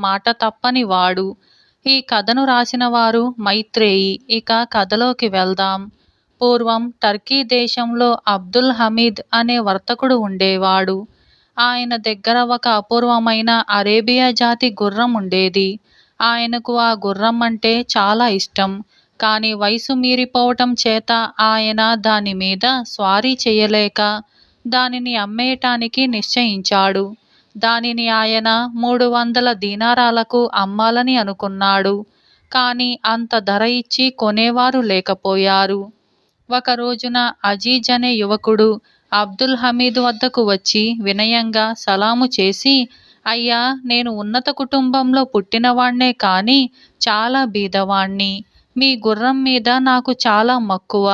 మాట తప్పని వాడు. ఈ కథను రాసిన వారు మైత్రేయి. ఇక కథలోకి వెళ్దాం. పూర్వం టర్కీ దేశంలో అబ్దుల్ హమీద్ అనే వర్తకుడు ఉండేవాడు. ఆయన దగ్గర ఒక అపూర్వమైన అరేబియా జాతి గుర్రం ఉండేది. ఆయనకు ఆ గుర్రం అంటే చాలా ఇష్టం. కానీ వయసు మీరిపోవటం చేత ఆయన దాని మీద స్వారీ చేయలేక దానిని అమ్మేయటానికి నిశ్చయించాడు. దానిని ఆయన 300 దీనారాలకు అమ్మాలని అనుకున్నాడు. కానీ అంత ధర ఇచ్చి కొనేవారు లేకపోయారు. ఒక రోజున అజీజ్ అనే యువకుడు అబ్దుల్ హమీద్ వద్దకు వచ్చి వినయంగా సలాము చేసి, అయ్యా, నేను ఉన్నత కుటుంబంలో పుట్టినవాణ్ణే కానీ చాలా బీదవాణ్ణి. మీ గుర్రం మీద నాకు చాలా మక్కువ.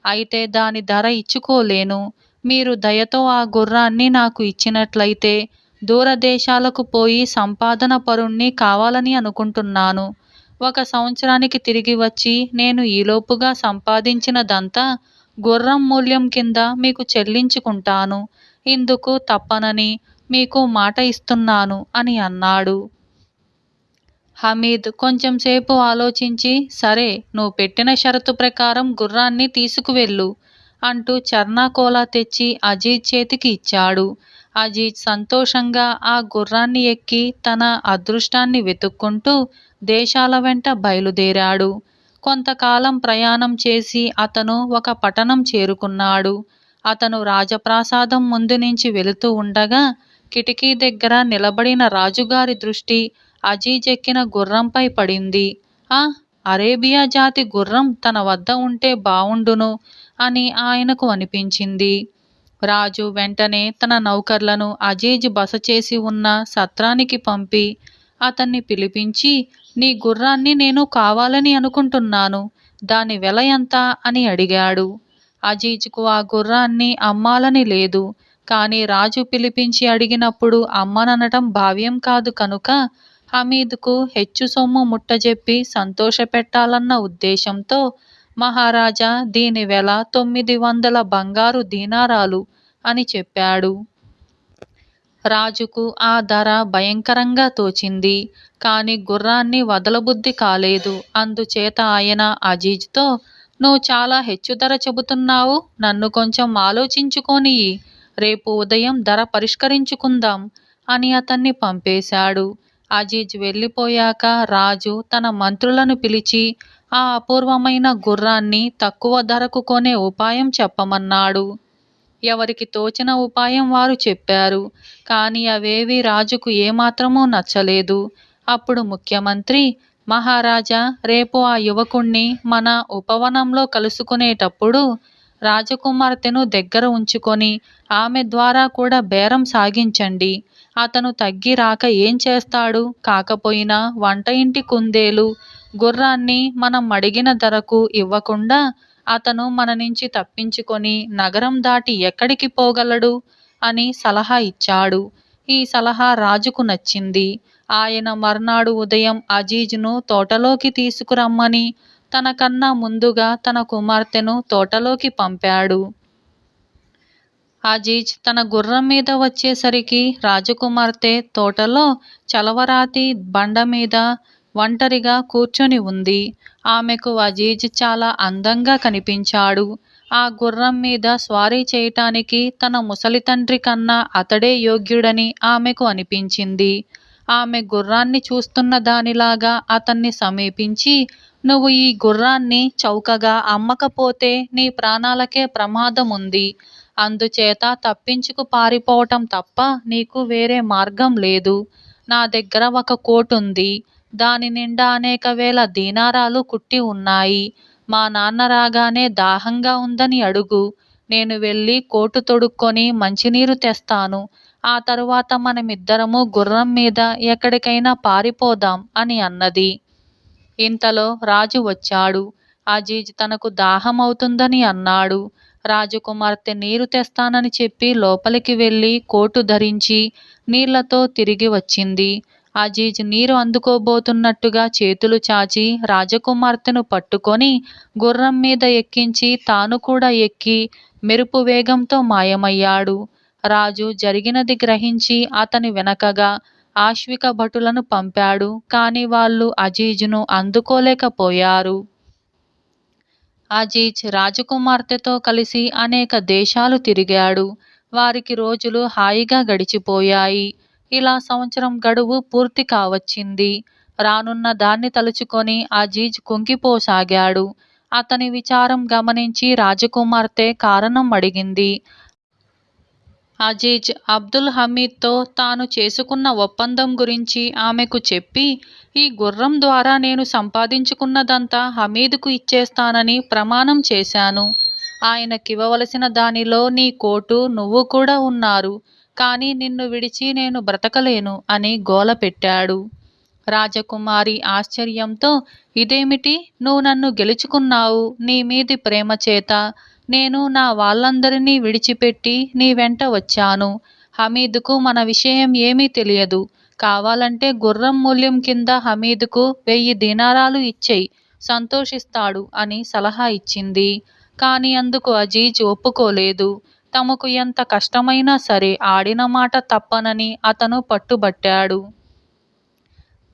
అయితే దాని ధర ఇచ్చుకోలేను. మీరు దయతో ఆ గుర్రాన్ని నాకు ఇచ్చినట్లయితే దూరదేశాలకు పోయి సంపాదన పరుణ్ణి కావాలని అనుకుంటున్నాను. 1 సంవత్సరానికి తిరిగి వచ్చి నేను ఈలోపుగా సంపాదించినదంతా గుర్రం మూల్యం కింద మీకు చెల్లించుకుంటాను. ఇందుకు తప్పనని మీకు మాట ఇస్తున్నాను అని అన్నాడు. హమీద్ కొంచెంసేపు ఆలోచించి, సరే, నువ్వు పెట్టిన షరతు ప్రకారం గుర్రాన్ని తీసుకువెళ్ళు అంటూ చర్నాకోలా తెచ్చి అజీజ్ చేతికి ఇచ్చాడు. అజీజ్ సంతోషంగా ఆ గుర్రాన్ని ఎక్కి తన అదృష్టాన్ని వెతుక్కుంటూ దేశాల వెంట బయలుదేరాడు. కొంతకాలం ప్రయాణం చేసి అతను ఒక పట్టణం చేరుకున్నాడు. అతను రాజప్రాసాదం ముందు నుంచి వెళుతూ ఉండగా కిటికీ దగ్గర నిలబడిన రాజుగారి దృష్టి అజీజ్ ఎక్కిన గుర్రంపై పడింది. ఆ అరేబియా జాతి గుర్రం తన వద్ద ఉంటే బావుండును అని ఆయనకు అనిపించింది. రాజు వెంటనే తన నౌకర్లను అజీజ్ బస చేసి ఉన్న సత్రానికి పంపి అతన్ని పిలిపించి, నీ గుర్రాన్ని నేను కావాలని అనుకుంటున్నాను. దాని వెల ఎంత అని అడిగాడు. అజీజ్కు ఆ గుర్రాన్ని అమ్మాలని లేదు. కానీ రాజు పిలిపించి అడిగినప్పుడు అమ్మననటం భావ్యం కాదు కనుక హమీద్కు హెచ్చు సొమ్ము ముట్టజెప్పి సంతోషపెట్టాలన్న ఉద్దేశంతో, మహారాజా, దీని వెల 900 బంగారు దీనారాలు అని చెప్పాడు. రాజుకు ఆ ధర భయంకరంగా తోచింది. కాని గుర్రాన్ని వదలబుద్ధి కాలేదు. అందుచేత ఆయన అజీజ్తో, నువ్వు చాలా హెచ్చు ధర చెబుతున్నావు. నన్ను కొంచెం ఆలోచించుకోనియ్యి. రేపు ఉదయం ధర పరిష్కరించుకుందాం అని అతన్ని పంపేశాడు. అజీజ్ వెళ్ళిపోయాక రాజు తన మంత్రులను పిలిచి ఆ అపూర్వమైన గుర్రాన్ని తక్కువ ధరకు కొనే ఉపాయం చెప్పమన్నాడు. ఎవరికి తోచిన ఉపాయం వారు చెప్పారు. కానీ అవేవీ రాజుకు ఏమాత్రమూ నచ్చలేదు. అప్పుడు ముఖ్యమంత్రి, మహారాజా, రేపు ఆ యువకుణ్ణి మన ఉపవనంలో కలుసుకునేటప్పుడు రాజకుమార్తెను దగ్గర ఉంచుకొని ఆమె ద్వారా కూడా బేరం సాగించండి. అతను తగ్గి రాక ఏం చేస్తాడు? కాకపోయినా వంట ఇంటి కుందేలు గుర్రాన్ని మనం అడిగిన ధరకు ఇవ్వకుండా అతను మన నుంచి తప్పించుకొని నగరం దాటి ఎక్కడికి పోగలడు అని సలహా ఇచ్చాడు. ఈ సలహా రాజుకు నచ్చింది. ఆయన మర్నాడు ఉదయం అజీజ్ను తోటలోకి తీసుకురమ్మని తనకన్నా ముందుగా తన కుమార్తెను తోటలోకి పంపాడు. అజీజ్ తన గుర్రం మీద వచ్చేసరికి రాజకుమార్తె తోటలో చలవరాతి బండ మీద ఒంటరిగా కూర్చొని ఉంది. ఆమెకు అజీజ్ చాలా అందంగా కనిపించాడు. ఆ గుర్రం మీద స్వారీ చేయటానికి తన ముసలి తండ్రి కన్నా అతడే యోగ్యుడని ఆమెకు అనిపించింది. ఆమె గుర్రాన్ని చూస్తున్న దానిలాగా అతన్ని సమీపించి, నువ్వు ఈ గుర్రాన్ని చౌకగా అమ్మకపోతే నీ ప్రాణాలకే ప్రమాదముంది. అందుచేత తప్పించుకు పారిపోవటం తప్ప నీకు వేరే మార్గం లేదు. నా దగ్గర ఒక కోటుంది. దాని నిండా అనేక వేల దీనారాలు కుట్టి ఉన్నాయి. మా నాన్న రాగానే దాహంగా ఉందని అడుగు. నేను వెళ్ళి కోటు తొడుక్కొని మంచినీరు తెస్తాను. ఆ తరువాత మనమిద్దరము గుర్రం మీద ఎక్కడికైనా పారిపోదాం అని అన్నది. ఇంతలో రాజు వచ్చాడు. అజీజ్ తనకు దాహమవుతుందని అన్నాడు. రాజకుమార్తె నీరు తెస్తానని చెప్పి లోపలికి వెళ్ళి కోటు ధరించి నీళ్లతో తిరిగి వచ్చింది. అజీజ్ నీరు అందుకోబోతున్నట్టుగా చేతులు చాచి రాజకుమార్తెను పట్టుకొని గుర్రం మీద ఎక్కించి తాను కూడా ఎక్కి మెరుపు వేగంతో మాయమయ్యాడు. రాజు జరిగినది గ్రహించి అతని వెనకగా ఆశ్విక భటులను పంపాడు. కాని వాళ్ళు అజీజును అందుకోలేకపోయారు. అజీజ్ రాజకుమార్తెతో కలిసి అనేక దేశాలు తిరిగాడు. వారికి రోజులు హాయిగా గడిచిపోయాయి. ఇలా సంవత్సరం గడువు పూర్తి కావచ్చింది. రానున్న దాన్ని తలుచుకొని అజీజ్ కుంగిపోసాగాడు. అతని విచారం గమనించి రాజకుమార్తె కారణం అడిగింది. అజీజ్ అబ్దుల్ హమీద్తో తాను చేసుకున్న ఒప్పందం గురించి ఆమెకు చెప్పి, ఈ గుర్రం ద్వారా నేను సంపాదించుకున్నదంతా హమీదుకు ఇచ్చేస్తానని ప్రమాణం చేశాను. ఆయనకివ్వవలసిన దానిలో నీ కోటు నువ్వు కూడా ఉన్నారు. కానీ నిన్ను విడిచి నేను బ్రతకలేను అని గోల పెట్టాడు. రాజకుమారి ఆశ్చర్యంతో, ఇదేమిటి, నువ్వు నన్ను గెలుచుకున్నావు నీ మీది ప్రేమ చేత. నేను నా వాళ్ళందరినీ విడిచిపెట్టి నీ వెంట వచ్చాను. హమీదుకు మన విషయం ఏమీ తెలియదు. కావాలంటే గుర్రం మూల్యం కింద హమీదుకు 1000 దీనారాలు ఇచ్చేయి, సంతోషిస్తాడు అని సలహా ఇచ్చింది. కాని అందుకు అజీజ్ ఒప్పుకోలేదు. తమకు ఎంత కష్టమైనా సరే ఆడిన మాట తప్పనని అతను పట్టుబట్టాడు.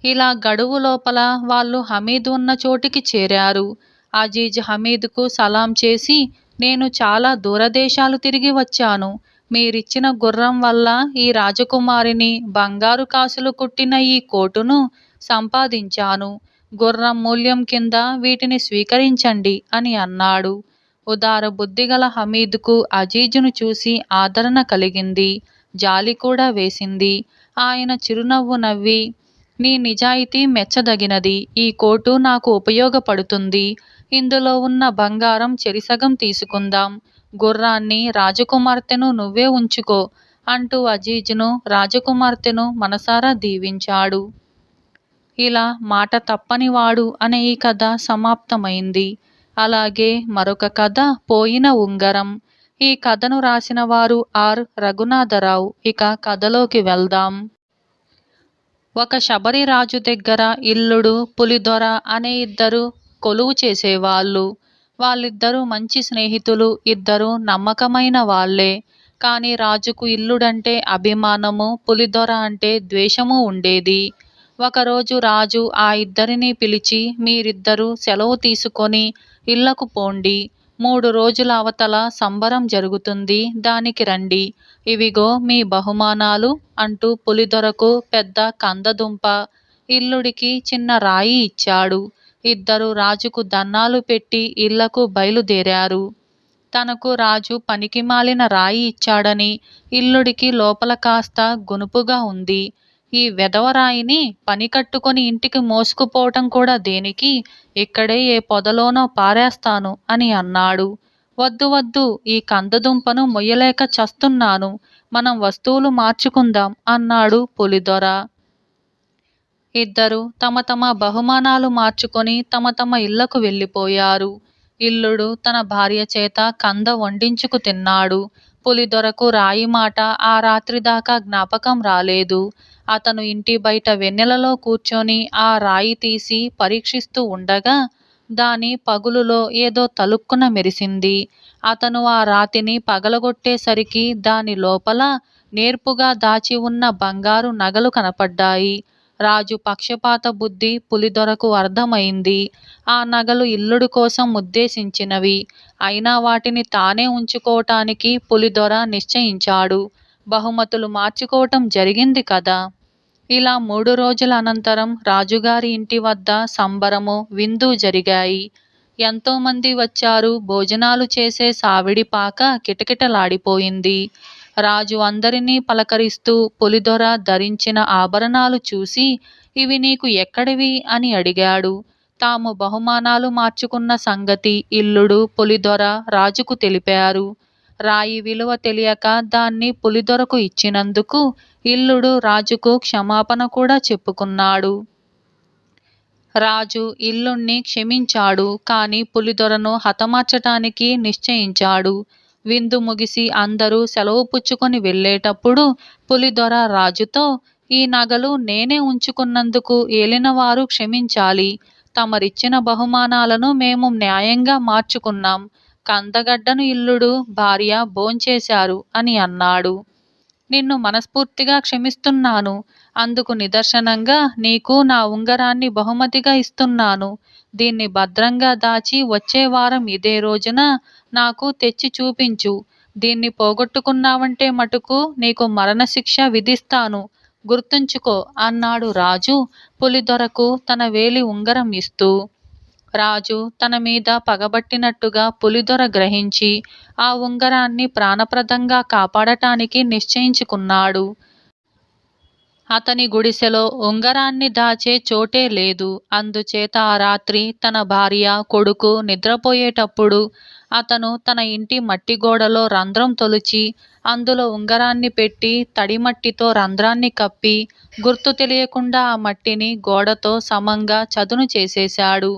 ఇలా గడువు లోపల వాళ్ళు హమీద్ ఉన్న చోటికి చేరారు. అజీజ్ హమీద్కు సలాం చేసి, నేను చాలా దూరదేశాలు తిరిగి వచ్చాను. మీరిచ్చిన గుర్రం వల్ల ఈ రాజకుమారిని బంగారు కాసులు కుట్టిన ఈ కోటును సంపాదించాను. గుర్రం మూల్యం కింద వీటిని స్వీకరించండి అని అన్నాడు. ఉదార బుద్ధిగల హమీద్కు అజీజును చూసి ఆదరణ కలిగింది. జాలి కూడా వేసింది. ఆయన చిరునవ్వు నవ్వి, నీ నిజాయితీ మెచ్చదగినది. ఈ కోటు నాకు ఉపయోగపడుతుంది. ఇందులో ఉన్న బంగారం చెరిసగం తీసుకుందాం. గుర్రాన్ని, రాజకుమార్తెను నువ్వే ఉంచుకో అంటూ అజీజ్ను, రాజకుమార్తెను మనసారా దీవించాడు. ఇలా మాట తప్పనివాడు అనే ఈ కథ సమాప్తమైంది. అలాగే మరొక కథ పోయిన ఉంగరం. ఈ కథను రాసిన వారు ఆర్ రఘునాథరావు. ఇక కథలోకి వెళ్దాం. ఒక శబరి రాజు దగ్గర ఇల్లుడు, పులిదొర అనే ఇద్దరు కొలువు చేసేవాళ్ళు. వాళ్ళిద్దరూ మంచి స్నేహితులు, ఇద్దరు నమ్మకమైన వాళ్లే. కానీ రాజుకు ఇల్లుడంటే అభిమానము, పులిదొర అంటే ద్వేషము ఉండేది. ఒకరోజు రాజు ఆ ఇద్దరిని పిలిచి, మీరిద్దరూ సెలవు తీసుకొని ఇళ్లకు పోండి. 3 రోజుల అవతల సంబరం జరుగుతుంది, దానికి రండి. ఇవిగో మీ బహుమానాలు అంటూ పులిదొరకు పెద్ద కందదుంప, ఇల్లుడికి చిన్న రాయి ఇచ్చాడు. ఇద్దరు రాజుకు దన్నాలు పెట్టి ఇళ్లకు బయలుదేరారు. తనకు రాజు పనికిమాలిన రాయి ఇచ్చాడని ఇల్లుడికి లోపల కాస్త గునుపుగా ఉంది. ఈ వెధవరాయిని పని కట్టుకొని ఇంటికి మోసుకుపోవటం కూడా దేనికి, ఇక్కడే ఏ పొదలోనో పారేస్తాను అని అన్నాడు. వద్దు వద్దు, ఈ కందదుంపను మొయ్యలేక చస్తున్నాను, మనం వస్తువులు మార్చుకుందాం అన్నాడు పులిదొర. ఇద్దరు తమ తమ బహుమానాలు మార్చుకొని తమ తమ ఇళ్లకు వెళ్ళిపోయారు. ఇల్లుడు తన భార్య చేత కంద వండించుకు తిన్నాడు. పులిదొరకు రాయి మాట ఆ రాత్రి దాకా జ్ఞాపకం రాలేదు. అతను ఇంటి బయట వెన్నెలలో కూర్చొని ఆ రాయి తీసి పరీక్షిస్తూ ఉండగా దాని పగులులో ఏదో తలుక్కున మెరిసింది. అతను ఆ రాతిని పగలగొట్టేసరికి దాని లోపల నేర్పుగా దాచి ఉన్న బంగారు నగలు కనపడ్డాయి. రాజు పక్షపాత బుద్ధి పులిదొరకు అర్థమైంది. ఆ నగలు ఇల్లుడు కోసం ఉద్దేశించినవి. అయినా వాటిని తానే ఉంచుకోవటానికి పులిదొర నిశ్చయించాడు. బహుమతులు మార్చుకోవటం జరిగింది కదా. ఇలా 3 రోజుల అనంతరం రాజుగారి ఇంటి వద్ద సంబరము, విందు జరిగాయి. ఎంతోమంది వచ్చారు. భోజనాలు చేసే సావిడి పాక కిటకిటలాడిపోయింది. రాజు అందరినీ పలకరిస్తూ పులిదొర ధరించిన ఆభరణాలు చూసి, ఇవి నీకు ఎక్కడివి అని అడిగాడు. తాము బహుమానాలు మార్చుకున్న సంగతి ఇల్లుడు, పులిదొర రాజుకు తెలిపారు. రాయి విలువ తెలియక దాన్ని పులిదొరకు ఇచ్చినందుకు ఇల్లుడు రాజుకు క్షమాపణ కూడా చెప్పుకున్నాడు. రాజు ఇల్లుణ్ణి క్షమించాడు. కాని పులిదొరను హతమార్చటానికి నిశ్చయించాడు. విందు ముగిసి అందరూ సెలవు పుచ్చుకొని వెళ్ళేటప్పుడు పులిదొర రాజుతో, ఈ నగలు నేనే ఉంచుకున్నందుకు ఏలినవారు క్షమించాలి. తమరిచ్చిన బహుమానాలను మేము న్యాయంగా మార్చుకున్నాం. కందగడ్డను ఇల్లుడు, భార్య భోంచేశారు అని అన్నాడు. నిన్ను మనస్ఫూర్తిగా క్షమిస్తున్నాను. అందుకు నిదర్శనంగా నీకు నా ఉంగరాన్ని బహుమతిగా ఇస్తున్నాను. దీన్ని భద్రంగా దాచి వచ్చే వారం ఇదే రోజున నాకు తెచ్చి చూపించు. దీన్ని పోగొట్టుకున్నావంటే మటుకు నీకు మరణశిక్ష విధిస్తాను. గుర్తుంచుకో అన్నాడు రాజు పులిదొరకు తన వేలి ఉంగరం ఇస్తూ. రాజు తన మీద పగబట్టినట్టుగా పులిదొర గ్రహించి ఆ ఉంగరాన్ని ప్రాణప్రదంగా కాపాడటానికి నిశ్చయించుకున్నాడు. అతని గుడిసెలో ఉంగరాన్ని దాచే చోటే లేదు. అందుచేత ఆ రాత్రి తన భార్య, కొడుకు నిద్రపోయేటప్పుడు అతను తన ఇంటి మట్టి గోడలో రంధ్రం తొలిచి అందులో ఉంగరాన్ని పెట్టి తడిమట్టితో రంధ్రాన్ని కప్పి గుర్తు తెలియకుండా ఆ మట్టిని గోడతో సమంగా చదును చేసేశాడు.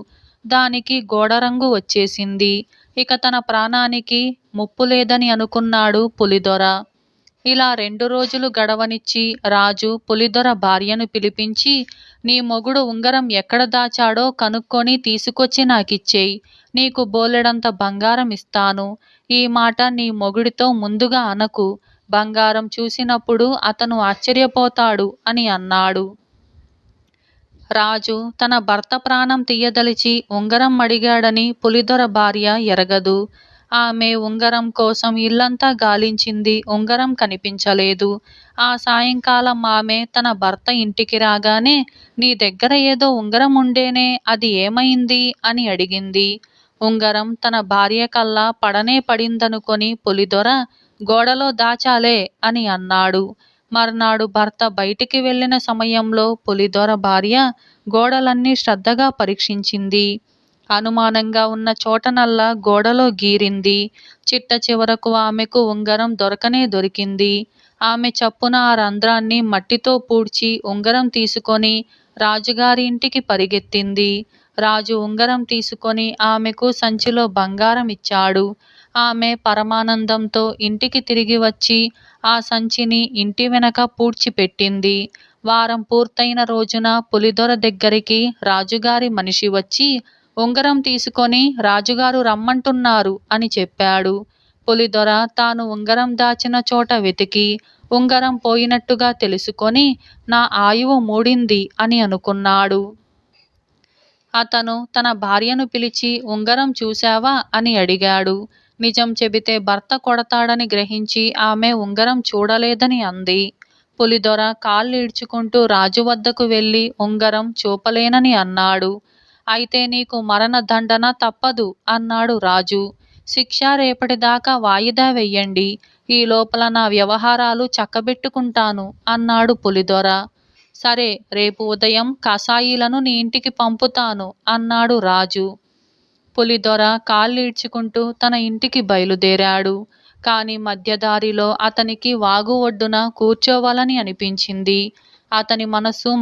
దానికి గోడ రంగు వచ్చేసింది. ఇక తన ప్రాణానికి ముప్పు లేదని అనుకున్నాడు పులిదొర. ఇలా 2 రోజులు గడవనిచ్చి రాజు పులిదొర భార్యను పిలిపించి, నీ మొగుడు ఉంగరం ఎక్కడ దాచాడో కనుక్కొని తీసుకొచ్చి నాకిచ్చేయ్. నీకు బోలెడంత బంగారం ఇస్తాను. ఈ మాట నీ మొగుడితో ముందుగా అనకు. బంగారం చూసినప్పుడు అతను ఆశ్చర్యపోతాడు అని అన్నాడు. రాజు తన భర్త ప్రాణం తీయదలిచి ఉంగరం అడిగాడని పులిదొర భార్య ఎరగదు. ఆమె ఉంగరం కోసం ఇల్లంతా గాలించింది. ఉంగరం కనిపించలేదు. ఆ సాయంకాలం ఆమె తన భర్త ఇంటికి రాగానే, నీ దగ్గర ఏదో ఉంగరం ఉండేనే, అది ఏమైంది అని అడిగింది. ఉంగరం తన భార్య కల్లా పడనే పడిందనుకొని పులిదొర, గోడలో దాచాలే అని అన్నాడు. మర్నాడు భర్త బయటికి వెళ్ళిన సమయంలో పులిదొర భార్య గోడలన్నీ శ్రద్ధగా పరీక్షించింది. అనుమానంగా ఉన్న చోటనల్లా గోడలో గీరింది. చిట్ట చివరకు ఆమెకు ఉంగరం దొరకనే దొరికింది. ఆమె చప్పున ఆ రంధ్రాన్ని మట్టితో పూడ్చి ఉంగరం తీసుకొని రాజుగారి ఇంటికి పరిగెత్తింది. రాజు ఉంగరం తీసుకొని ఆమెకు సంచిలో బంగారం ఇచ్చాడు. ఆమె పరమానందంతో ఇంటికి తిరిగి వచ్చి ఆ సంచిని ఇంటి వెనక పూడ్చిపెట్టింది. వారం పూర్తయిన రోజున పులిదొర దగ్గరికి రాజుగారి మనిషి వచ్చి, ఉంగరం తీసుకొని రాజుగారు రమ్మంటున్నారు అని చెప్పాడు. పులిదొర తాను ఉంగరం దాచిన చోట వెతికి ఉంగరం పోయినట్టుగా తెలుసుకొని, నా ఆయువు మూడింది అని అనుకున్నాడు. అతను తన భార్యను పిలిచి ఉంగరం చూశావా అని అడిగాడు. నిజం చెబితే భర్త కొడతాడని గ్రహించి ఆమె ఉంగరం చూడలేదని అంది. పులిదొర కాళ్ళీడ్చుకుంటూ రాజు వద్దకు వెళ్ళి ఉంగరం చూపలేనని అన్నాడు. అయితే నీకు మరణ దండన తప్పదు అన్నాడు రాజు. శిక్ష రేపటిదాకా వాయిదా వెయ్యండి. ఈ లోపల నా వ్యవహారాలు చక్కబెట్టుకుంటాను అన్నాడు పులిదొర. సరే, రేపు ఉదయం కసాయిలను నీ ఇంటికి పంపుతాను అన్నాడు రాజు. పులిదొర కాళ్ళీడ్చుకుంటూ తన ఇంటికి బయలుదేరాడు. కాని మధ్యదారిలో అతనికి వాగు ఒడ్డున కూర్చోవాలని అనిపించింది. అతని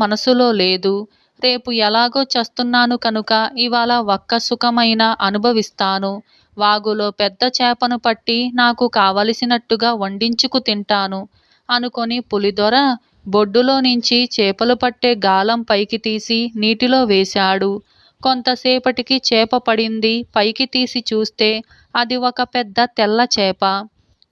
మనసులో లేదు. రేపు ఎలాగో చస్తున్నాను కనుక ఇవాళ ఒక్క సుఖమైనా అనుభవిస్తాను. వాగులో పెద్ద చేపను పట్టి నాకు కావలసినట్టుగా వండించుకు తింటాను అనుకొని పులిదొర బొడ్డులో నుంచి చేపలు పట్టే గాలం పైకి తీసి నీటిలో వేశాడు. కొంతసేపటికి చేప పడింది. పైకి తీసి చూస్తే అది ఒక పెద్ద తెల్ల చేప.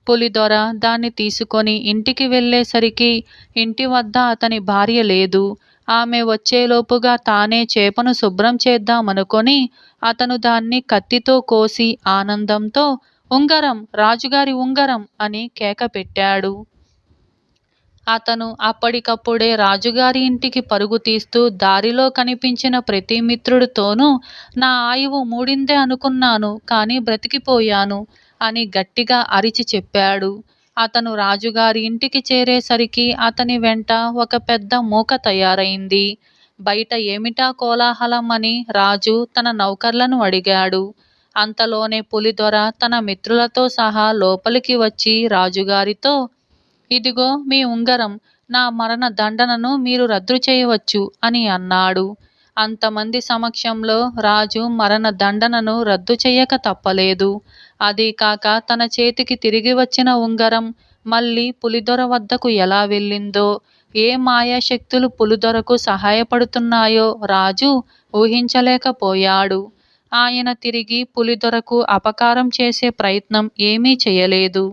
పులిదొర దాన్ని తీసుకొని ఇంటికి వెళ్ళేసరికి ఇంటి వద్ద అతని భార్య లేదు. ఆమె వచ్చేలోపుగా తానే చేపను శుభ్రం చేద్దామనుకొని అతను దాన్ని కత్తితో కోసి ఆనందంతో, ఉంగరం, రాజుగారి ఉంగరం అని కేక పెట్టాడు. అతను అప్పటికప్పుడే రాజుగారి ఇంటికి పరుగు తీస్తూ దారిలో కనిపించిన ప్రతి మిత్రుడితోనూ, నా ఆయువు మూడిందే అనుకున్నాను, కానీ బ్రతికిపోయాను అని గట్టిగా అరిచి చెప్పాడు. అతను రాజుగారి ఇంటికి చేరేసరికి అతని వెంట ఒక పెద్ద మూక తయారైంది. బయట ఏమిటా కోలాహలం అని రాజు తన నౌకర్లను అడిగాడు. అంతలోనే పులిదొర తన మిత్రులతో సహా లోపలికి వచ్చి రాజుగారితో, ఇదిగో మీ ఉంగరం, నా మరణ దండనను మీరు రద్దు చేయవచ్చు అని అన్నాడు. అంతమంది సమక్షంలో రాజు మరణ దండనను రద్దు చేయక తప్పలేదు. అదీ కాక తన చేతికి తిరిగి వచ్చిన ఉంగరం మళ్ళీ పులిదొర వద్దకు ఎలా వెళ్ళిందో, ఏ మాయాశక్తులు పులిదొరకు సహాయపడుతున్నాయో రాజు ఊహించలేకపోయాడు. ఆయన తిరిగి పులిదొరకు అపకారం చేసే ప్రయత్నం ఏమీ చేయలేదు.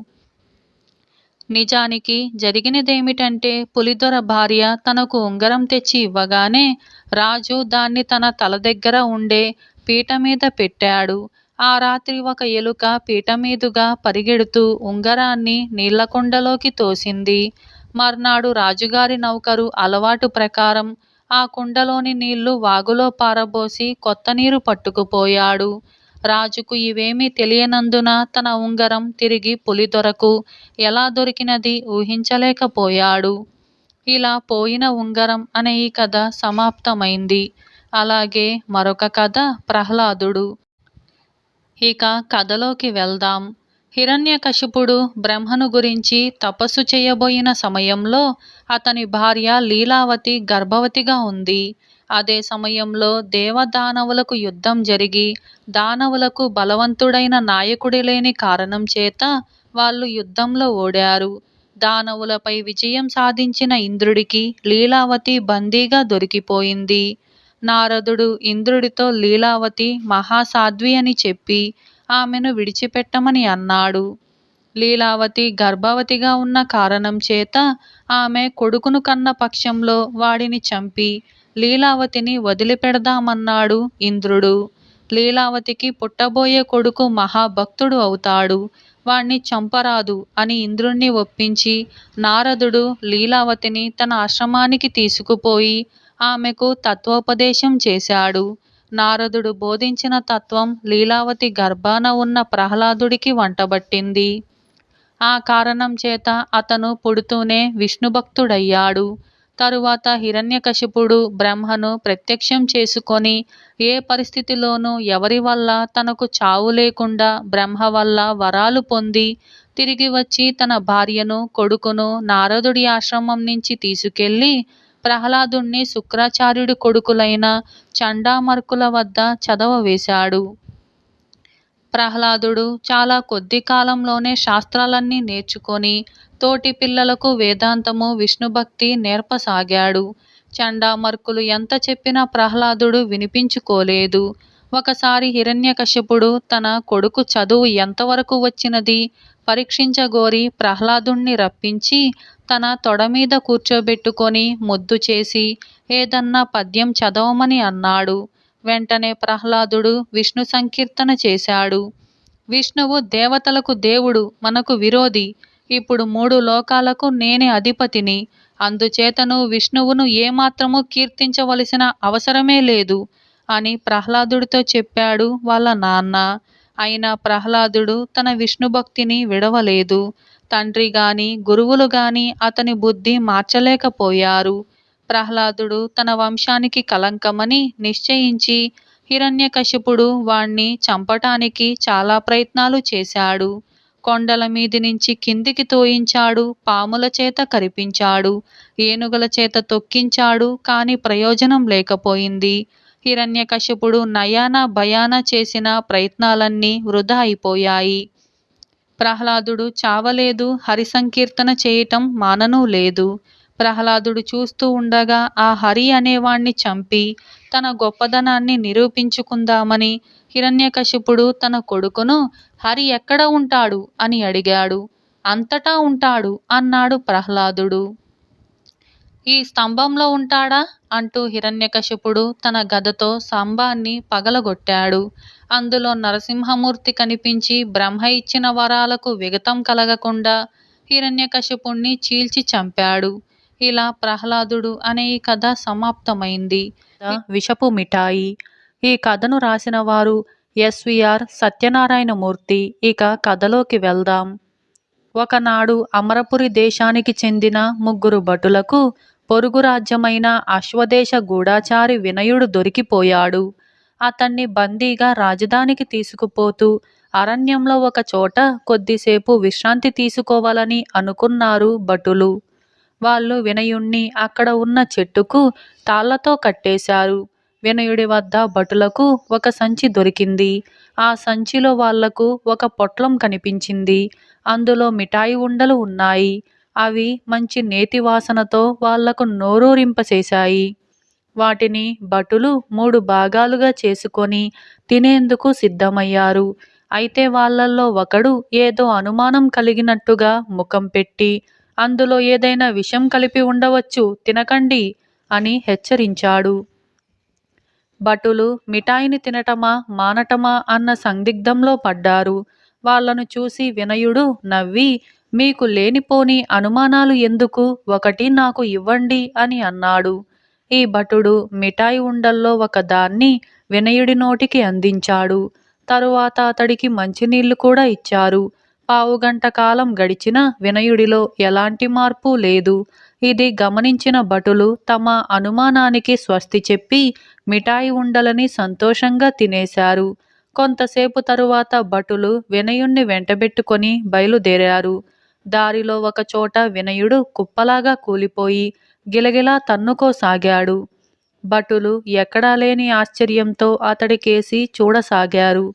నిజానికి జరిగినదేమిటంటే పులిదొర భార్య తనకు ఉంగరం తెచ్చి ఇవ్వగానే రాజు దాన్ని తన తల దగ్గర ఉండే పీట మీద పెట్టాడు. ఆ రాత్రి ఒక ఎలుక పీట మీదుగా పరిగెడుతూ ఉంగరాన్ని నీళ్లకుండలోకి తోసింది. మర్నాడు రాజుగారి నౌకరు అలవాటు ప్రకారం ఆ కుండలోని నీళ్లు వాగులో పారబోసి కొత్త నీరు పట్టుకుపోయాడు. రాజుకు ఇవేమీ తెలియనందున తన ఉంగరం తిరిగి పులిదొరకు ఎలా దొరికినది ఊహించలేకపోయాడు. ఇలా పోయిన ఉంగరం అనే ఈ కథ సమాప్తమైంది. అలాగే మరొక కథ ప్రహ్లాదుడు. ఇక కథలోకి వెళ్దాం. హిరణ్యకశిపుడు బ్రహ్మను గురించి తపస్సు చేయబోయిన సమయంలో అతని భార్య లీలావతి గర్భవతిగా ఉంది. అదే సమయంలో దేవదానవులకు యుద్ధం జరిగి దానవులకు బలవంతుడైన నాయకుడి లేని కారణం చేత వాళ్ళు యుద్ధంలో ఓడారు. దానవులపై విజయం సాధించిన ఇంద్రుడికి లీలావతి బందీగా దొరికిపోయింది. నారదుడు ఇంద్రుడితో లీలావతి మహాసాధ్వి అని చెప్పి ఆమెను విడిచిపెట్టమని అన్నాడు. లీలావతి గర్భవతిగా ఉన్న కారణం చేత ఆమె కొడుకును కన్న పక్షంలో వాడిని చంపి లీలావతిని వదిలిపెడదామన్నాడు ఇంద్రుడు. లీలావతికి పుట్టబోయే కొడుకు మహాభక్తుడు అవుతాడు, వాణ్ణి చంపరాదు అని ఇంద్రుణ్ణి ఒప్పించి నారదుడు లీలావతిని తన ఆశ్రమానికి తీసుకుపోయి ఆమెకు తత్వోపదేశం చేశాడు. నారదుడు బోధించిన తత్వం లీలావతి గర్భాన ఉన్న ప్రహ్లాదుడికి వంటబట్టింది. ఆ కారణం చేత అతను పుడుతూనే విష్ణుభక్తుడయ్యాడు. తరువాత హిరణ్యకశిపుడు బ్రహ్మను ప్రత్యక్షం చేసుకొని ఏ పరిస్థితిలోనూ ఎవరి వల్ల తనకు చావు లేకుండా బ్రహ్మ వల్ల వరాలు పొంది తిరిగి వచ్చి తన భార్యను కొడుకును నారదుడి ఆశ్రమం నుంచి తీసుకెళ్లి ప్రహ్లాదుణ్ణి శుక్రాచార్యుడి కొడుకులైన చండామర్కుల వద్ద చదవవేశాడు. ప్రహ్లాదుడు చాలా కొద్ది కాలంలోనే శాస్త్రాలన్నీ నేర్చుకొని తోటి పిల్లలకు వేదాంతము విష్ణుభక్తి నేర్పసాగాడు. చండామర్కులు ఎంత చెప్పినా ప్రహ్లాదుడు వినిపించుకోలేదు. ఒకసారి హిరణ్యకశిపుడు తన కొడుకు చదువు ఎంతవరకు వచ్చినది పరీక్షించగోరి ప్రహ్లాదుణ్ణి రప్పించి తన తొడ మీద కూర్చోబెట్టుకొని ముద్దు చేసి ఏదన్నా పద్యం చదవమని అన్నాడు. వెంటనే ప్రహ్లాదుడు విష్ణు సంకీర్తన చేశాడు. విష్ణువు దేవతలకు దేవుడు, మనకు విరోధి. ఇప్పుడు 3 లోకాలకు నేనే అధిపతిని. అందుచేతను విష్ణువును ఏమాత్రము కీర్తించవలసిన అవసరమే లేదు అని ప్రహ్లాదుడితో చెప్పాడు వాళ్ళ నాన్న. అయినా ప్రహ్లాదుడు తన విష్ణుభక్తిని విడవలేదు. తండ్రి గాని గురువులు గాని అతని బుద్ధి మార్చలేకపోయారు. ప్రహ్లాదుడు తన వంశానికి కలంకమని నిశ్చయించి హిరణ్యకశిపుడు వాణ్ణి చంపటానికి చాలా ప్రయత్నాలు చేశాడు. కొండల మీది నుంచి కిందికి తోయించాడు, పాముల చేత కరిపించాడు, ఏనుగుల చేత తొక్కించాడు, కాని ప్రయోజనం లేకపోయింది. హిరణ్యకశిపుడు నయాన భయాన చేసిన ప్రయత్నాలన్నీ వృధా అయిపోయాయి. ప్రహ్లాదుడు చావలేదు, హరి సంకీర్తన చేయటం మాననూ లేదు. ప్రహ్లాదుడు చూస్తూ ఉండగా ఆ హరి అనేవాణ్ణి చంపి తన గొప్పదనాన్ని నిరూపించుకుందామని హిరణ్యకశిపుడు తన కొడుకును హరి ఎక్కడ ఉంటాడు అని అడిగాడు. అంతటా ఉంటాడు అన్నాడు ప్రహ్లాదుడు. ఈ స్తంభంలో ఉంటాడా అంటూ హిరణ్యకశిపుడు తన గదతో స్తంభాన్ని పగలగొట్టాడు. అందులో నరసింహమూర్తి కనిపించి బ్రహ్మ ఇచ్చిన వరాలకు విఘాతం కలగకుండా హిరణ్యకశిపుణ్ణి చీల్చి చంపాడు. ఇలా ప్రహ్లాదుడు అనే ఈ కథ సమాప్తమైంది. విషపు మిఠాయి. ఈ కథను రాసిన వారు ఎస్విఆర్ సత్యనారాయణమూర్తి. ఇక కథలోకి వెళ్దాం. ఒకనాడు అమరపురి దేశానికి చెందిన 3 భటులకు పొరుగు రాజ్యమైన అశ్వదేశ గూఢాచారి వినయుడు దొరికిపోయాడు. అతన్ని బందీగా రాజధానికి తీసుకుపోతూ అరణ్యంలో ఒక చోట కొద్దిసేపు విశ్రాంతి తీసుకోవాలని అనుకున్నారు భటులు. వాళ్ళు వినయుణ్ణి అక్కడ ఉన్న చెట్టుకు తాళ్లతో కట్టేశారు. వినయుడి వద్ద భటులకు ఒక సంచి దొరికింది. ఆ సంచిలో వాళ్లకు ఒక పొట్లం కనిపించింది. అందులో మిఠాయి ఉండలు ఉన్నాయి. అవి మంచి నేతి వాసనతో వాళ్లకు నోరూరింపచేశాయి. వాటిని భటులు 3 భాగాలుగా చేసుకొని తినేందుకు సిద్ధమయ్యారు. అయితే వాళ్ళల్లో ఒకడు ఏదో అనుమానం కలిగినట్టుగా ముఖం పెట్టి, అందులో ఏదైనా విషం కలిపి ఉండవచ్చు, తినకండి అని హెచ్చరించాడు. భటులు మిఠాయిని తినటమా మానటమా అన్న సందిగ్ధంలో పడ్డారు. వాళ్ళను చూసి వినయుడు నవ్వి, మీకు లేనిపోని అనుమానాలు ఎందుకు, ఒకటి నాకు ఇవ్వండి అని అన్నాడు. ఈ భటుడు మిఠాయి ఉండల్లో ఒకదాన్ని వినయుడి నోటికి అందించాడు. తరువాత అతడికి మంచినీళ్లు కూడా ఇచ్చారు. పావుగంట కాలం గడిచినా వినయుడిలో ఎలాంటి మార్పు లేదు. ఇది గమనించిన భటులు తమ అనుమానానికి స్వస్తి చెప్పి మిఠాయి ఉండలని సంతోషంగా తినేశారు. కొంతసేపు తరువాత భటులు వినయుణ్ణి వెంటబెట్టుకొని బయలుదేరారు. దారిలో ఒకచోట వినయుడు కుప్పలాగా కూలిపోయి గిలగిలా తన్నుకోసాగాడు. భటులు ఎక్కడా లేని ఆశ్చర్యంతో అతడికేసి చూడసాగారు.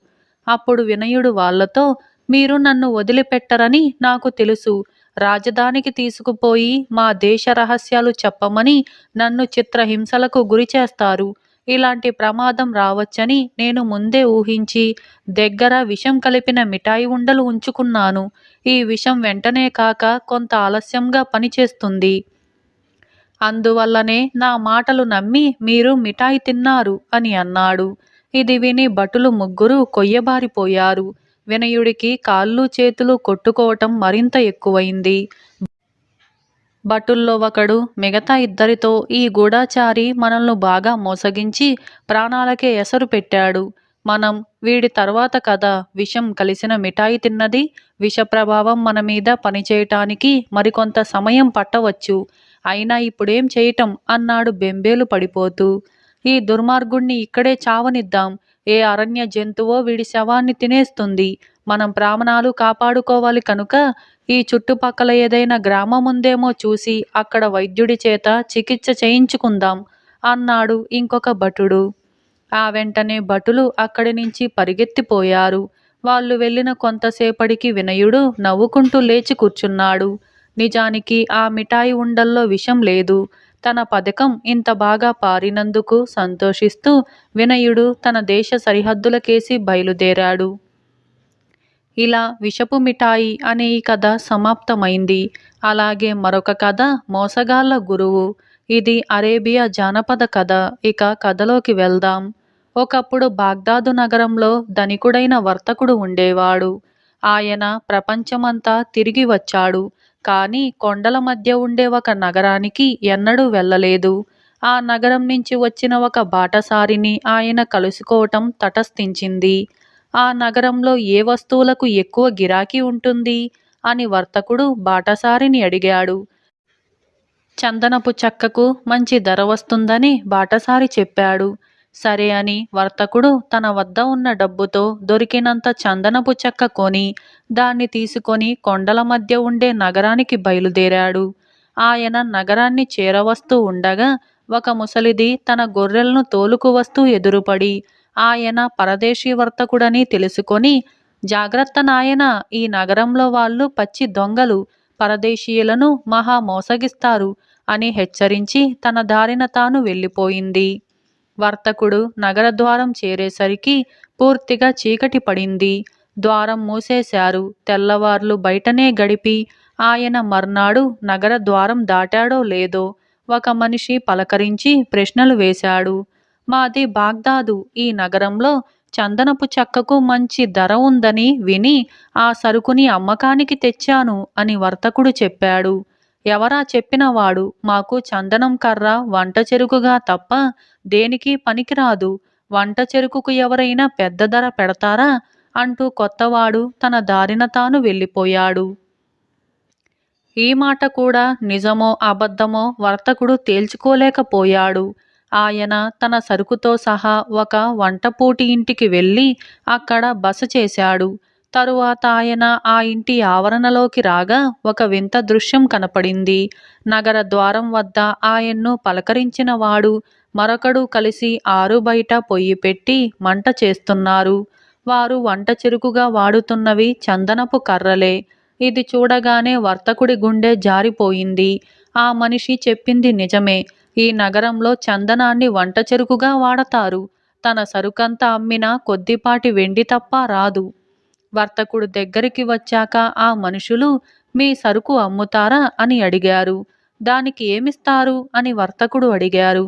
అప్పుడు వినయుడు వాళ్ళతో, మీరు నన్ను వదిలిపెట్టరని నాకు తెలుసు. రాజధానికి తీసుకుపోయి మా దేశ రహస్యాలు చెప్పమని నన్ను చిత్రహింసలకు గురిచేస్తారు. ఇలాంటి ప్రమాదం రావచ్చని నేను ముందే ఊహించి దగ్గర విషం కలిపిన మిఠాయి ఉండలు ఉంచుకున్నాను. ఈ విషం వెంటనే కాక కొంత ఆలస్యంగా పనిచేస్తుంది. అందువల్లనే నా మాటలు నమ్మి మీరు మిఠాయి తిన్నారు అని అన్నాడు. ఇది విని భటులు ముగ్గురు కొయ్యబారిపోయారు. వినయుడికి కాళ్ళు చేతులు కొట్టుకోవటం మరింత ఎక్కువైంది. భటుల్లో ఒకడు మిగతా ఇద్దరితో, ఈ గూఢచారి మనల్ని బాగా మోసగించి ప్రాణాలకే ఎసరు పెట్టాడు. మనం వీడి తర్వాత కదా విషం కలిసిన మిఠాయి తిన్నది. విష ప్రభావం మన మీద పనిచేయటానికి మరికొంత సమయం పట్టవచ్చు. అయినా ఇప్పుడేం చేయటం అన్నాడు బెంబేలు పడిపోతూ. ఈ దుర్మార్గుణ్ణి ఇక్కడే చావనిద్దాం. ఏ అరణ్య జంతువో వీడి శవాన్ని తినేస్తుంది. మనం ప్రాణాలు కాపాడుకోవాలి కనుక ఈ చుట్టుపక్కల ఏదైనా గ్రామం ఉందేమో చూసి అక్కడ వైద్యుడి చేత చికిత్స చేయించుకుందాం అన్నాడు ఇంకొక భటుడు. ఆ వెంటనే భటులు అక్కడి నుంచి పరిగెత్తిపోయారు. వాళ్ళు వెళ్ళిన కొంతసేపటికి వినయుడు నవ్వుకుంటూ లేచి కూర్చున్నాడు. నిజానికి ఆ మిఠాయి ఉండల్లో విషం లేదు. తన పథకం ఇంత బాగా పారినందుకు సంతోషిస్తూ వినయుడు తన దేశ సరిహద్దులకేసి బయలుదేరాడు. ఇలా విషపు మిఠాయి అనే ఈ కథ సమాప్తమైంది. అలాగే మరొక కథ మోసగాళ్ళ గురువు. ఇది అరేబియా జానపద కథ. ఇక కథలోకి వెళ్దాం. ఒకప్పుడు బాగ్దాదు నగరంలో ధనికుడైన వర్తకుడు ఉండేవాడు. ఆయన ప్రపంచమంతా తిరిగి వచ్చాడు. కానీ కొండల మధ్య ఉండే ఒక నగరానికి ఎన్నడూ వెళ్ళలేదు. ఆ నగరం నుంచి వచ్చిన ఒక బాటసారిని ఆయన కలుసుకోవటం తటస్థించింది. ఆ నగరంలో ఏ వస్తువులకు ఎక్కువ గిరాకీ ఉంటుంది అని వర్తకుడు బాటసారిని అడిగాడు. చందనపు చెక్కకు మంచి ధర వస్తుందని బాటసారి చెప్పాడు. సరే అని వర్తకుడు తన వద్ద ఉన్న డబ్బుతో దొరికినంత చందనపు చెక్క కొని దాన్ని తీసుకొని కొండల మధ్య ఉండే నగరానికి బయలుదేరాడు. ఆయన నగరాన్ని చేరవస్తూ ఉండగా ఒక ముసలిది తన గొర్రెలను తోలుకు వస్తూ ఎదురుపడి ఆయన పరదేశీ వర్తకుడని తెలుసుకొని, జాగ్రత్త నాయనా, ఈ నగరంలో వాళ్ళు పచ్చి దొంగలు, పరదేశీయులను మహా మోసగిస్తారు అని హెచ్చరించి తన దారిన తాను వెళ్ళిపోయింది. వర్తకుడు నగర ద్వారం చేరేసరికి పూర్తిగా చీకటి పడింది. ద్వారం మూసేశారు. తెల్లవార్లు బయటనే గడిపి ఆయన మర్నాడు నగర ద్వారం దాటాడో లేదో ఒక మనిషి పలకరించి ప్రశ్నలు వేశాడు. మాది బాగ్దాదు. ఈ నగరంలో చందనపు చెక్కకు మంచి ధర ఉందని విని ఆ సరుకుని అమ్మకానికి తెచ్చాను అని వర్తకుడు చెప్పాడు. ఎవరా చెప్పినవాడు? మాకు చందనం కర్ర వంట చెరుకుగా తప్ప దేనికి పనికిరాదు. వంట చెరుకుకు ఎవరైనా పెద్ద ధర పెడతారా అంటూ కొత్తవాడు తన దారిన తాను వెళ్ళిపోయాడు. ఈ మాట కూడా నిజమో అబద్ధమో వర్తకుడు తేల్చుకోలేకపోయాడు. ఆయన తన సరుకుతో సహా ఒక వంటపూటి ఇంటికి వెళ్ళి అక్కడ బస చేశాడు. తరువాత ఆయన ఆ ఇంటి ఆవరణలోకి రాగా ఒక వింత దృశ్యం కనపడింది. నగర ద్వారం వద్ద ఆయన్ను పలకరించిన వాడు మరొకడు కలిసి ఆరు బయట పొయ్యి పెట్టి మంట చేస్తున్నారు. వారు వంట చెరుకుగా వాడుతున్నవి చందనపు కర్రలే. ఇది చూడగానే వర్తకుడి గుండె జారిపోయింది. ఆ మనిషి చెప్పింది నిజమే. ఈ నగరంలో చందనాన్ని వంట చెరుకుగా వాడతారు. తన సరుకంతా అమ్మినా కొద్దిపాటి వెండి తప్ప రాదు. వర్తకుడు దగ్గరికి వచ్చాక ఆ మనుషులు, మీ సరుకు అమ్ముతారా అని అడిగారు. దానికి ఏమిస్తారు అని వర్తకుడు అడిగారు.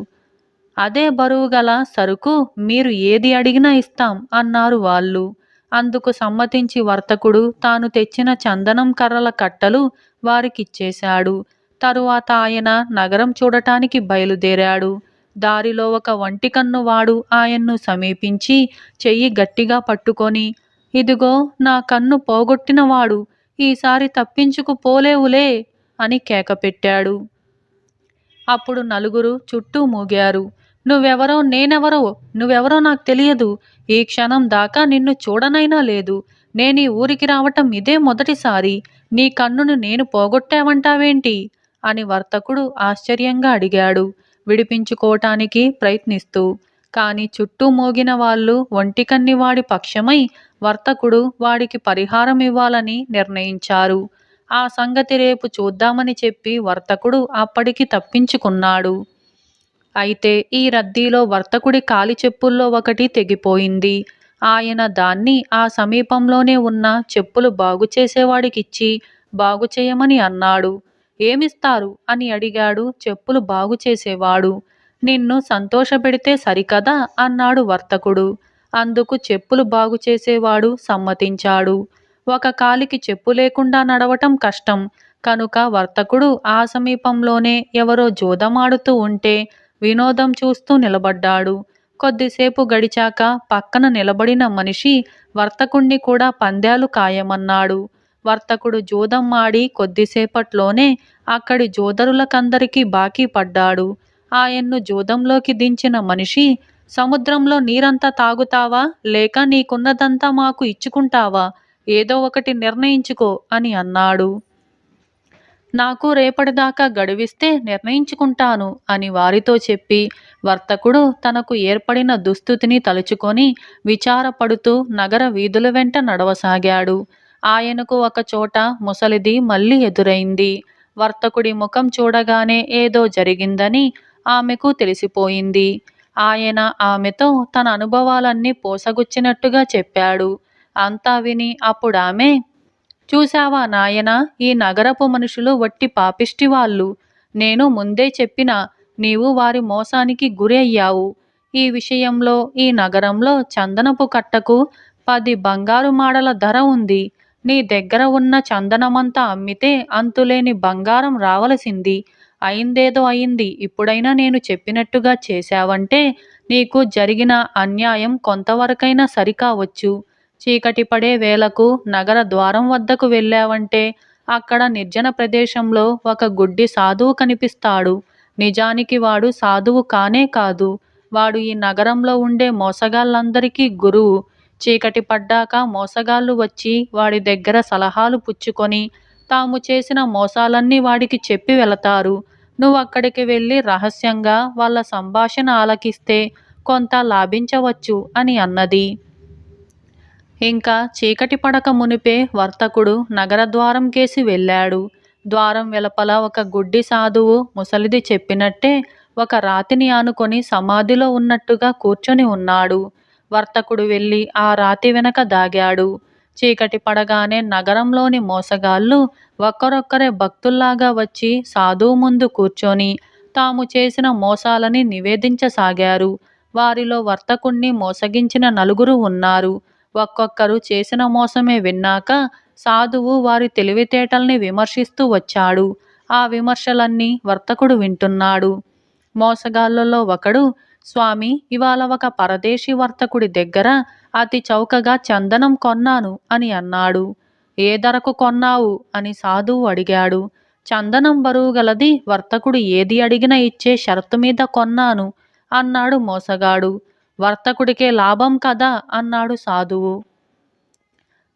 అదే బరువు గల సరుకు, మీరు ఏది అడిగినా ఇస్తాం అన్నారు వాళ్ళు. అందుకు సమ్మతించి వర్తకుడు తాను తెచ్చిన చందనం కర్రల కట్టలు వారికిచ్చేశాడు. తరువాత ఆయన నగరం చూడటానికి బయలుదేరాడు. దారిలో ఒక ఒంటికన్నువాడు ఆయన్ను సమీపించి చెయ్యి గట్టిగా పట్టుకొని, ఇదిగో నా కన్ను పోగొట్టినవాడు, ఈసారి తప్పించుకు పోలేవులే అని కేకపెట్టాడు. అప్పుడు నలుగురు చుట్టూ మూగారు. నువ్వెవరో నేనెవరో, నువ్వెవరో నాకు తెలియదు. ఈ క్షణం దాకా నిన్ను చూడనైనా లేదు. నేనీ ఊరికి రావటం ఇదే మొదటిసారి. నీ కన్నును నేను పోగొట్టావంటావేంటి అని వర్తకుడు ఆశ్చర్యంగా అడిగాడు, విడిపించుకోవటానికి ప్రయత్నిస్తూ. కాని చుట్టూ మోగిన వాళ్ళు ఒంటికన్నివాడి పక్షమై వర్తకుడు వాడికి పరిహారం ఇవ్వాలని నిర్ణయించారు. ఆ సంగతి రేపు చూద్దామని చెప్పి వర్తకుడు అప్పటికి తప్పించుకున్నాడు. అయితే ఈ రద్దీలో వర్తకుడి కాలి చెప్పుల్లో ఒకటి తెగిపోయింది. ఆయన దాన్ని ఆ సమీపంలోనే ఉన్న చెప్పులు బాగుచేసేవాడికిచ్చి బాగుచేయమని అన్నాడు. ఏమిస్తారు అని అడిగాడు చెప్పులు బాగుచేసేవాడు. నిన్ను సంతోషపెడితే సరికదా అన్నాడు వర్తకుడు. అందుకు చెప్పులు బాగుచేసేవాడు సమ్మతించాడు. ఒక కాలికి చెప్పు లేకుండా నడవటం కష్టం కనుక వర్తకుడు ఆ సమీపంలోనే ఎవరో జోదమాడుతూ ఉంటే వినోదం చూస్తూ నిలబడ్డాడు. కొద్దిసేపు గడిచాక పక్కన నిలబడిన మనిషి వర్తకుణ్ణి కూడా పందాలు కాయమన్నాడు. వర్తకుడు జూదం ఆడి కొద్దిసేపట్లోనే అక్కడి జోదరులకందరికీ బాకీ పడ్డాడు. ఆయన్ను జూదంలోకి దించిన మనిషి, సముద్రంలో నీరంతా తాగుతావా లేక నీకున్నదంతా మాకు ఇచ్చుకుంటావా, ఏదో ఒకటి నిర్ణయించుకో అని అన్నాడు. నాకు రేపటిదాకా గడువిస్తే నిర్ణయించుకుంటాను అని వారితో చెప్పి వర్తకుడు తనకు ఏర్పడిన దుస్థితిని తలుచుకొని విచారపడుతూ నగర వీధుల వెంట నడవసాగాడు. ఆయనకు ఒకచోట ముసలిది మళ్ళీ ఎదురైంది. వర్తకుడి ముఖం చూడగానే ఏదో జరిగిందని ఆమెకు తెలిసిపోయింది. ఆయన ఆమెతో తన అనుభవాలన్నీ పోసగుచ్చినట్టుగా చెప్పాడు. అంతా విని అప్పుడామె, చూశావా నాయనా, ఈ నగరపు మనుషులు వట్టి పాపిష్టివాళ్ళు. నేను ముందే చెప్పినా నీవు వారి మోసానికి గురి అయ్యావు. ఈ విషయంలో ఈ నగరంలో చందనపు కట్టకు 10 బంగారు మాడల ధర ఉంది. నీ దగ్గర ఉన్న చందనమంతా అమ్మితే అంతులేని బంగారం రావలసింది. అయిందేదో అయింది. ఇప్పుడైనా నేను చెప్పినట్టుగా చేశావంటే నీకు జరిగిన అన్యాయం కొంతవరకైనా సరికావచ్చు. చీకటి పడే వేళకు నగర ద్వారం వద్దకు వెళ్ళావంటే అక్కడ నిర్జన ప్రదేశంలో ఒక గుడ్డి సాధువు కనిపిస్తాడు. నిజానికి వాడు సాధువు కానే కాదు. వాడు ఈ నగరంలో ఉండే మోసగాళ్ళందరికీ గురువు. చీకటి పడ్డాక మోసగాళ్ళు వచ్చి వాడి దగ్గర సలహాలు పుచ్చుకొని తాము చేసిన మోసాలన్నీ వాడికి చెప్పి వెళతారు. నువ్వు అక్కడికి వెళ్ళి రహస్యంగా వాళ్ళ సంభాషణ ఆలకిస్తే కొంత లాభించవచ్చు అని అన్నది. ఇంకా చీకటి పడక మునిపే వర్తకుడు నగరద్వారం కేసి వెళ్ళాడు. ద్వారం వెలుపల ఒక గుడ్డి సాధువు ముసలిది చెప్పినట్టే ఒక రాతిని ఆనుకొని సమాధిలో ఉన్నట్టుగా కూర్చొని ఉన్నాడు. వర్తకుడు వెళ్ళి ఆ రాతి వెనక దాగాడు. చీకటి పడగానే నగరంలోని మోసగాళ్ళు ఒక్కరొక్కరే భక్తుల్లాగా వచ్చి సాధువు ముందు కూర్చొని తాము చేసిన మోసాలని నివేదించసాగారు. వారిలో వర్తకుణ్ణి మోసగించిన 4 ఉన్నారు. ఒక్కొక్కరు చేసిన మోసమే విన్నాక సాధువు వారి తెలివితేటల్ని విమర్శిస్తూ వచ్చాడు. ఆ విమర్శలన్నీ వర్తకుడు వింటున్నాడు. మోసగాళ్ళలో ఒకడు, స్వామి, ఇవాళ ఒక పరదేశీ వర్తకుడి దగ్గర అతి చౌకగా చందనం కొన్నాను అని అన్నాడు. ఏ ధరకు కొన్నావు అని సాధువు అడిగాడు. చందనం బరువు గలది, వర్తకుడు ఏది అడిగినా ఇచ్చే షరతు మీద కొన్నాను అన్నాడు మోసగాడు. వర్తకుడికే లాభం కదా అన్నాడు సాధువు.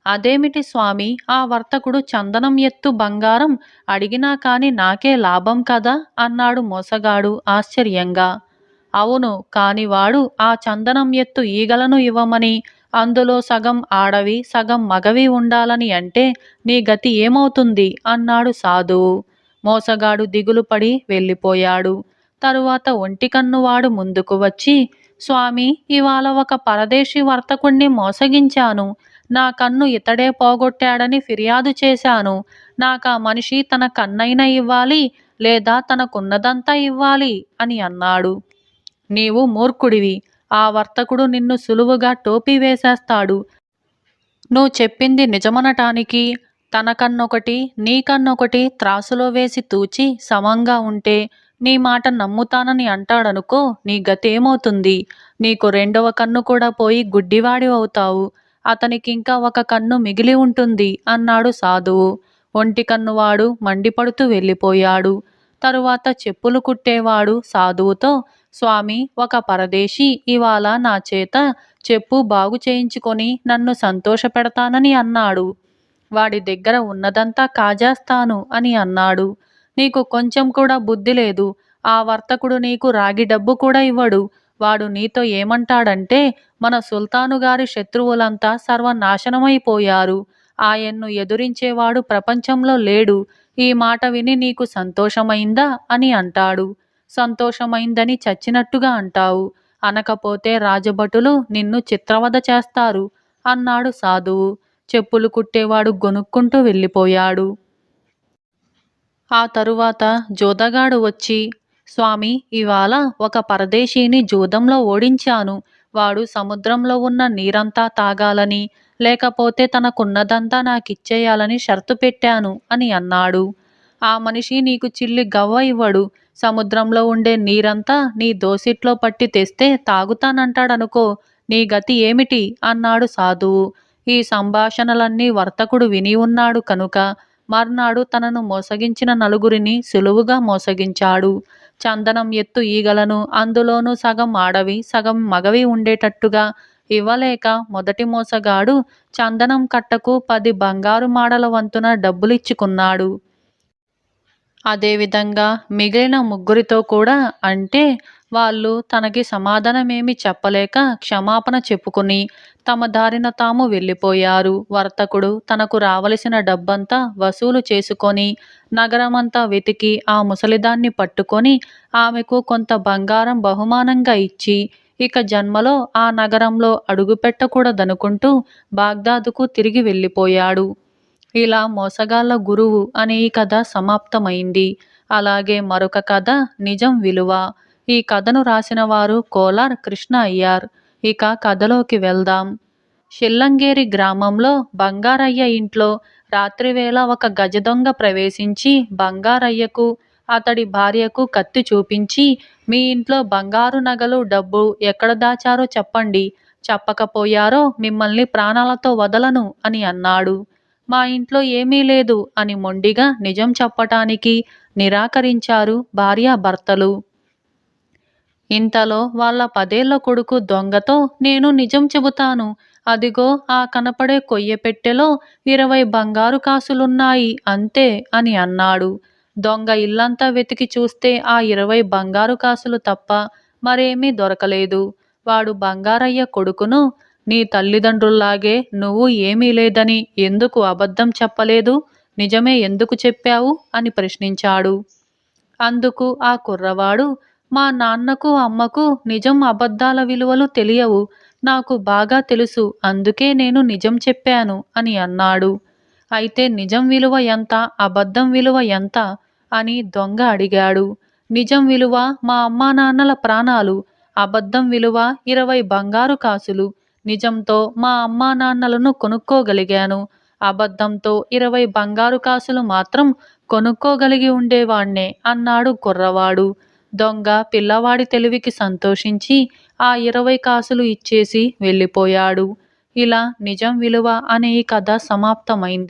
అదేమిటి స్వామి, ఆ వర్తకుడు చందనం ఎత్తు బంగారం అడిగినా కాని నాకే లాభం కదా అన్నాడు మోసగాడు ఆశ్చర్యంగా. అవును, కాని వాడు ఆ చందనం ఎత్తు ఈగలను ఇవ్వమని, అందులో సగం ఆడవి సగం మగవి ఉండాలని అంటే నీ గతి ఏమవుతుంది అన్నాడు సాధువు. మోసగాడు దిగులుపడి వెళ్ళిపోయాడు. తరువాత ఒంటికన్నువాడు ముందుకు వచ్చి, స్వామి, ఇవాళ ఒక పరదేశీ వర్తకుణ్ణి మోసగించాను. నా కన్ను ఇతడే పోగొట్టాడని ఫిర్యాదు చేశాను. నాకా మనిషి తన కన్నైనా ఇవ్వాలి, లేదా తనకున్నదంతా ఇవ్వాలి అని అన్నాడు. నీవు మూర్ఖుడివి. ఆ వర్తకుడు నిన్ను సులువుగా టోపీ వేసేస్తాడు. నువ్వు చెప్పింది నిజమనటానికి తన కన్నొకటి నీ కన్నొకటి త్రాసులో వేసి తూచి సమంగా ఉంటే నీ మాట నమ్ముతానని అంటాడనుకో, నీ గతేమవుతుంది? నీకు రెండవ కన్ను కూడా పోయి గుడ్డివాడి అవుతావు. అతనికింకా ఒక కన్ను మిగిలి ఉంటుంది అన్నాడు సాధువు. ఒంటి కన్నువాడు మండిపడుతూ వెళ్ళిపోయాడు. తరువాత చెప్పులు కుట్టేవాడు సాధువుతో, స్వామి, ఒక పరదేశీ ఇవాళ నా చేత చెప్పు బాగు చేయించుకొని నన్ను సంతోషపెడతానని అన్నాడు. వాడి దగ్గర ఉన్నదంతా కాజేస్తాను అని అన్నాడు. నీకు కొంచెం కూడా బుద్ధి లేదు. ఆ వర్తకుడు నీకు రాగి డబ్బు కూడా ఇవ్వడు. వాడు నీతో ఏమంటాడంటే, మన సుల్తాను గారి శత్రువులంతా సర్వనాశనమైపోయారు. ఆయన్ను ఎదురించేవాడు ప్రపంచంలో లేడు. ఈ మాట విని నీకు సంతోషమైందా అని అంటాడు. సంతోషమైందని చచ్చినట్టుగా అంటావు. అనకపోతే రాజభటులు నిన్ను చిత్రవధ చేస్తారు అన్నాడు సాధువు. చెప్పులు కుట్టేవాడు గొనుక్కుంటూ వెళ్ళిపోయాడు. ఆ తరువాత జోదగాడు వచ్చి, స్వామి, ఇవాళ ఒక పరదేశీని జూదంలో ఓడించాను. వాడు సముద్రంలో ఉన్న నీరంతా తాగాలని, లేకపోతే తనకున్నదంతా నాకిచ్చేయాలని షరతు పెట్టాను అని అన్నాడు. ఆ మనిషి నీకు చిల్లి గవ్వ ఇవ్వడు. సముద్రంలో ఉండే నీరంతా నీ దోసిట్లో పట్టి తెస్తే తాగుతానంటాడనుకో, నీ గతి ఏమిటి అన్నాడు సాధువు. ఈ సంభాషణలన్నీ వర్తకుడు విని ఉన్నాడు కనుక మర్నాడు తనను మోసగించిన నలుగురిని సులువుగా మోసగించాడు. చందనం ఎత్తు ఈగలను అందులోనూ సగం ఆడవి సగం మగవి ఉండేటట్టుగా ఇవ్వలేక మొదటి మోసగాడు చందనం కట్టకు 10 బంగారు మాడల వంతున డబ్బులిచ్చుకున్నాడు. అదేవిధంగా మిగిలిన ముగ్గురితో కూడా, అంటే వాళ్ళు తనకి సమాధానమేమి చెప్పలేక క్షమాపణ చెప్పుకుని తమ దారిన తాము వెళ్ళిపోయారు. వర్తకుడు తనకు రావలసిన డబ్బంతా వసూలు చేసుకొని నగరమంతా వెతికి ఆ ముసలిదాన్ని పట్టుకొని ఆమెకు కొంత బంగారం బహుమానంగా ఇచ్చి ఇక జన్మలో ఆ నగరంలో అడుగుపెట్టకూడదనుకుంటూ బాగ్దాదుకు తిరిగి వెళ్ళిపోయాడు. ఇలా మోసగాళ్ళ గురువు అనే ఈ కథ సమాప్తమైంది. అలాగే మరొక కథ నిజం విలువ. ఈ కథను రాసిన వారు కోలార్ కృష్ణ అయ్యార్. ఇక కథలోకి వెళ్దాం. షిల్లంగేరి గ్రామంలో బంగారయ్య ఇంట్లో రాత్రివేళ ఒక గజదొంగ ప్రవేశించి బంగారయ్యకు అతడి భార్యకు కత్తి చూపించి, మీ ఇంట్లో బంగారు నగలు డబ్బు ఎక్కడ దాచారో చెప్పండి, చెప్పకపోయారో మిమ్మల్ని ప్రాణాలతో వదలను అని అన్నాడు. మా ఇంట్లో ఏమీ లేదు అని మొండిగా నిజం చెప్పటానికి నిరాకరించారు భార్యాభర్తలు. ఇంతలో వాళ్ళ 10 ఏళ్ల కొడుకు దొంగతో, నేను నిజం చెబుతాను, అదిగో ఆ కనపడే కొయ్య పెట్టెలో 20 బంగారు కాసులున్నాయి అంతే అని అన్నాడు. దొంగ ఇల్లంతా వెతికి చూస్తే ఆ 20 బంగారు కాసులు తప్ప మరేమీ దొరకలేదు. వాడు బంగారయ్య కొడుకును, నీ తల్లిదండ్రుల్లాగే నువ్వు ఏమీ లేదని ఎందుకు అబద్ధం చెప్పలేదు, నిజమే ఎందుకు చెప్పావు అని ప్రశ్నించాడు. అందుకు ఆ కుర్రవాడు, మా నాన్నకు అమ్మకు నిజం అబద్ధాల విలువలు తెలియవు, నాకు బాగా తెలుసు, అందుకే నేను నిజం చెప్పాను అని అన్నాడు. అయితే నిజం విలువ ఎంత, అబద్ధం విలువ ఎంత అని దొంగ అడిగాడు. నిజం విలువ మా అమ్మా నాన్నల ప్రాణాలు, అబద్ధం విలువ 20 బంగారు కాసులు. నిజంతో మా అమ్మా నాన్నలను కొనుక్కోగలిగాను, అబద్ధంతో 20 బంగారు కాసులు మాత్రం కొనుక్కోగలిగి ఉండేవాణ్ణే అన్నాడు కుర్రవాడు. దొంగ పిల్లవాడి తెలివికి సంతోషించి ఆ 20 కాసులు ఇచ్చేసి వెళ్ళిపోయాడు. ఇలా నిజం విలువ అనే ఈ కథ సమాప్తమైంది.